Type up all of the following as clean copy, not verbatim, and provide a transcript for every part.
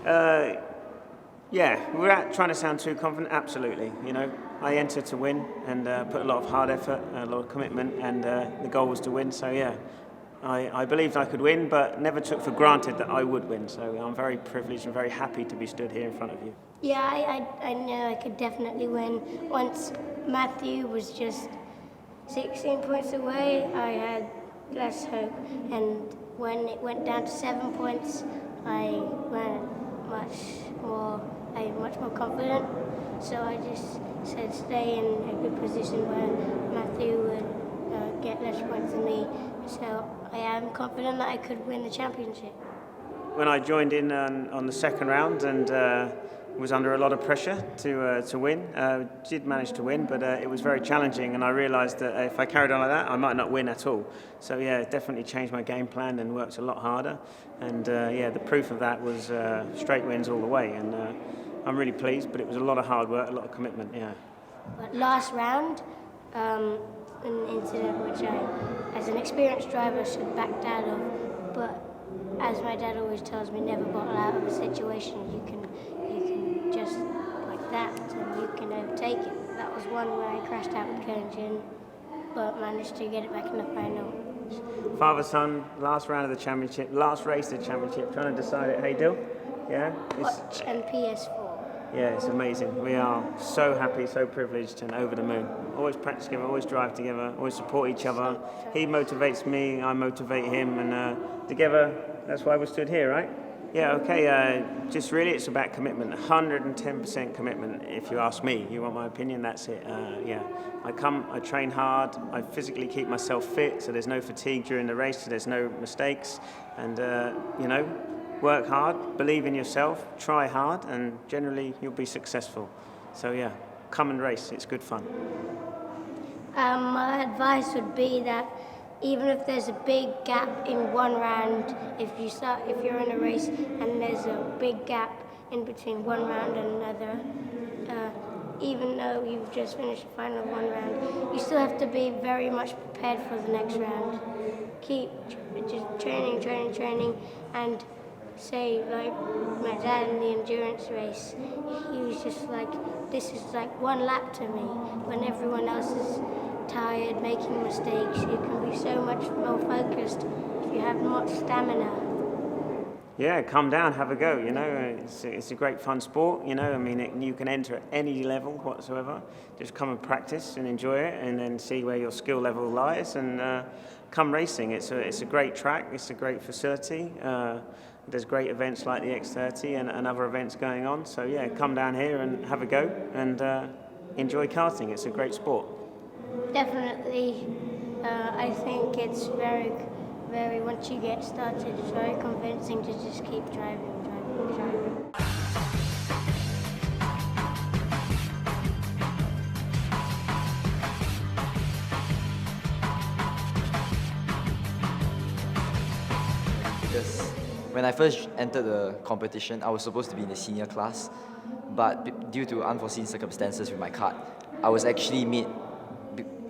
Uh, yeah, without trying to sound too confident, absolutely. I entered to win and put a lot of hard effort, a lot of commitment, and the goal was to win. So yeah, I believed I could win, but never took for granted that I would win. So I'm very privileged and very happy to be stood here in front of you. Yeah, I know I could definitely win. Once Matthew was just 16 points away, I had less hope. And when it went down to 7 points, I went much more confident. So I just said stay in a good position where Matthew would get less points than me. So I am confident that I could win the championship. When I joined in on the second round and was under a lot of pressure to win, did manage to win, but it was very challenging, and I realised that if I carried on like that, I might not win at all. So yeah, it definitely changed my game plan and worked a lot harder. And the proof of that was straight wins all the way, and I'm really pleased. But it was a lot of hard work, a lot of commitment. Yeah. But last round, an incident which I, as an experienced driver, should have backed out of, but as my dad always tells me, never bottle out of a situation. You can just like that, and you can overtake it. That was one where I crashed out with Jin, but managed to get it back in the final. Father-son, last round of the championship, last race of the championship, trying to decide it. Hey, Dill? Yeah? Watch and PS4. Yeah, it's amazing. We are so happy, so privileged, and over the moon. Always practice together, always drive together, always support each other. He motivates me, I motivate him, and together, that's why we stood here, right? Yeah, okay. Just really, it's about commitment. 110% commitment. If you ask me, you want my opinion, that's it. I train hard. I physically keep myself fit, so there's no fatigue during the race, so there's no mistakes, and work hard, believe in yourself, try hard, and generally you'll be successful. So yeah, come and race. It's good fun. My advice would be that even if there's a big gap in one round, if you're in a race and there's a big gap in between one round and another, even though you've just finished the final one round, you still have to be very much prepared for the next round. Keep just training, and say, like my dad in the endurance race, he was just like, this is like one lap to me. When everyone else is tired, making mistakes, you can be so much more focused if you have much stamina. Yeah, come down, have a go. It's a great fun sport. You can enter at any level whatsoever. Just come and practice and enjoy it, and then see where your skill level lies, and come racing. It's a great track. It's a great facility. There's great events like the X30 and other events going on. So yeah, come down here and have a go and enjoy karting. It's a great sport. Definitely. I think it's very, once you get started, it's very convincing to just keep driving. Because when I first entered the competition, I was supposed to be in the senior class, but due to unforeseen circumstances with my card,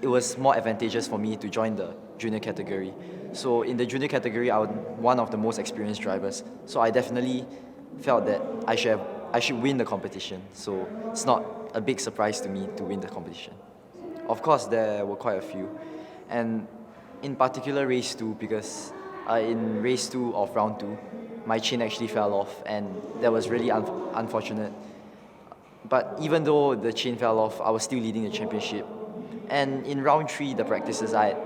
it was more advantageous for me to join the junior category. So in the junior category, I was one of the most experienced drivers. So I definitely felt that I should win the competition. So it's not a big surprise to me to win the competition. Of course, there were quite a few. And in particular, race 2, because in race 2 of round 2, my chain actually fell off, and that was really unfortunate. But even though the chain fell off, I was still leading the championship. And in round 3, the practices, I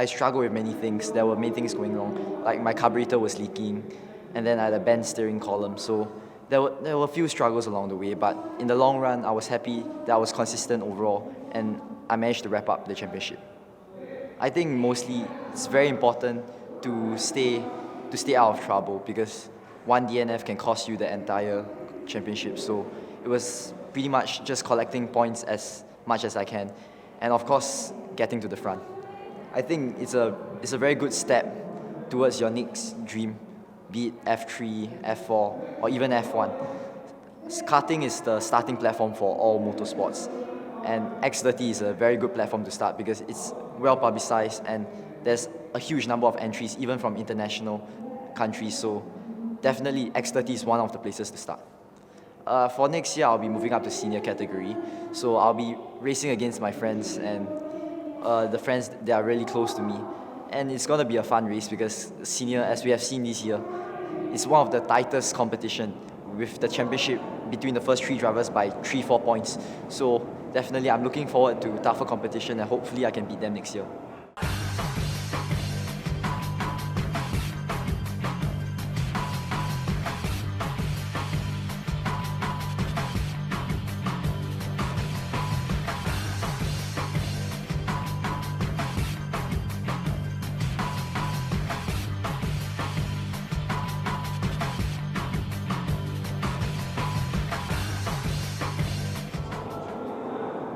struggled with many things. There were many things going wrong. Like my carburetor was leaking, and then I had a bent steering column. So there were a few struggles along the way, but in the long run, I was happy that I was consistent overall, and I managed to wrap up the championship. I think mostly it's very important to stay out of trouble, because one DNF can cost you the entire championship. So it was pretty much just collecting points as much as I can, and of course getting to the front. I think it's a very good step towards your next dream, be it F3, F4, or even F1. Karting is the starting platform for all motorsports, and X30 is a very good platform to start because it's well publicized and there's a huge number of entries even from international countries. So definitely X30 is one of the places to start. For next year, I'll be moving up to senior category, so I'll be racing against my friends and the friends that are really close to me. And it's going to be a fun race because senior, as we have seen this year, is one of the tightest competition with the championship between the first 3 drivers by 3-4 points. So definitely I'm looking forward to tougher competition and hopefully I can beat them next year.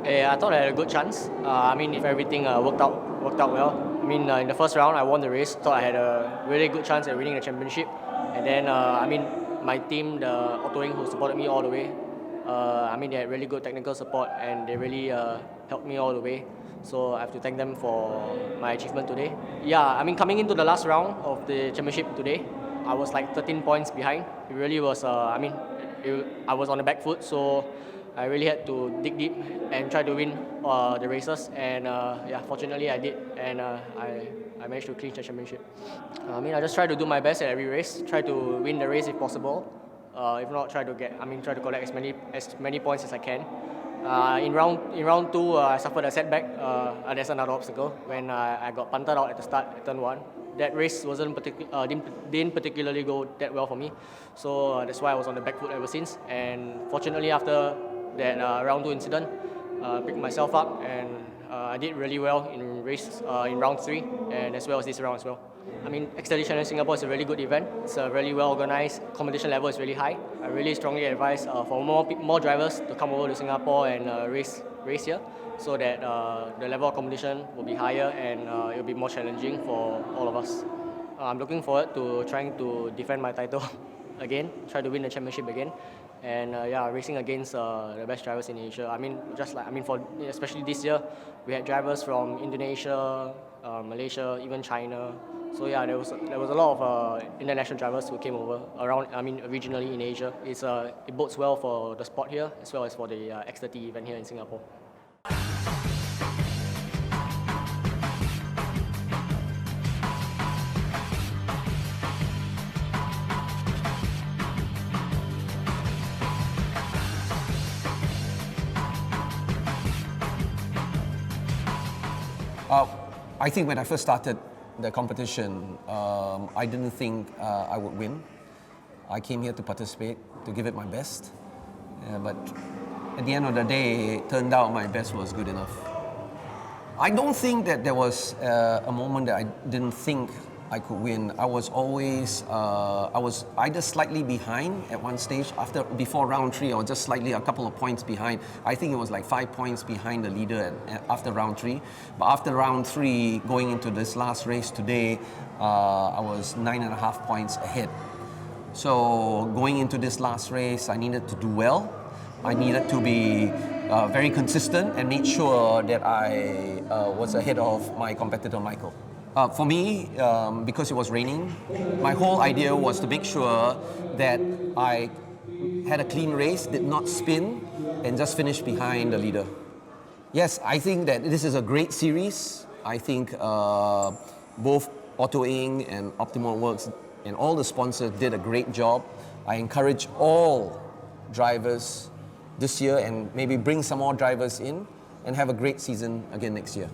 I thought I had a good chance. I mean, if everything worked out well. I mean, in the first round, I won the race. Thought I had a really good chance at winning the championship. And then, I mean, my team, the Autoing, who supported me all the way. I mean, they had really good technical support and they really helped me all the way. So I have to thank them for my achievement today. Yeah, I mean, coming into the last round of the championship today, I was like 13 points behind. It really was. I was on the back foot, so I really had to dig deep and try to win the races, and yeah, fortunately I did, and I managed to clinch the championship. I mean, I just try to do my best at every race, try to win the race if possible. If not, try to collect as many points as I can. In round 2, I suffered a setback. There's another obstacle when I got punted out at the start at turn 1. That race didn't particularly go that well for me, so that's why I was on the back foot ever since. And fortunately, after that round 2 incident, picked myself up and I did really well in round 3 and as well as this round as well. I mean, X30 Challenge Singapore is a really good event. It's a really well organized. Competition level is really high. I really strongly advise for more drivers to come over to Singapore and race here, so that the level of competition will be higher and it will be more challenging for all of us. I'm looking forward to trying to defend my title again, try to win the championship again, and yeah, racing against the best drivers in Asia. I mean, especially this year, we had drivers from Indonesia, Malaysia, even China. So yeah, there was a lot of international drivers who came over around. I mean, regionally in Asia. It bodes well for the sport here as well as for the X30 event here in Singapore. I think when I first started the competition, I didn't think I would win. I came here to participate, to give it my best. But at the end of the day, it turned out my best was good enough. I don't think that there was a moment that I didn't think I could win. I was always, I was either slightly behind at one stage. Before round 3, I was just slightly a couple of points behind. I think it was like 5 points behind the leader after round 3. But after round 3, going into this last race today, I was 9.5 points ahead. So going into this last race, I needed to do well. I needed to be very consistent and make sure that I was ahead of my competitor, Michael. For me, because it was raining, my whole idea was to make sure that I had a clean race, did not spin, and just finished behind the leader. Yes, I think that this is a great series. I think both Autoing and Optimal Works and all the sponsors did a great job. I encourage all drivers this year and maybe bring some more drivers in and have a great season again next year.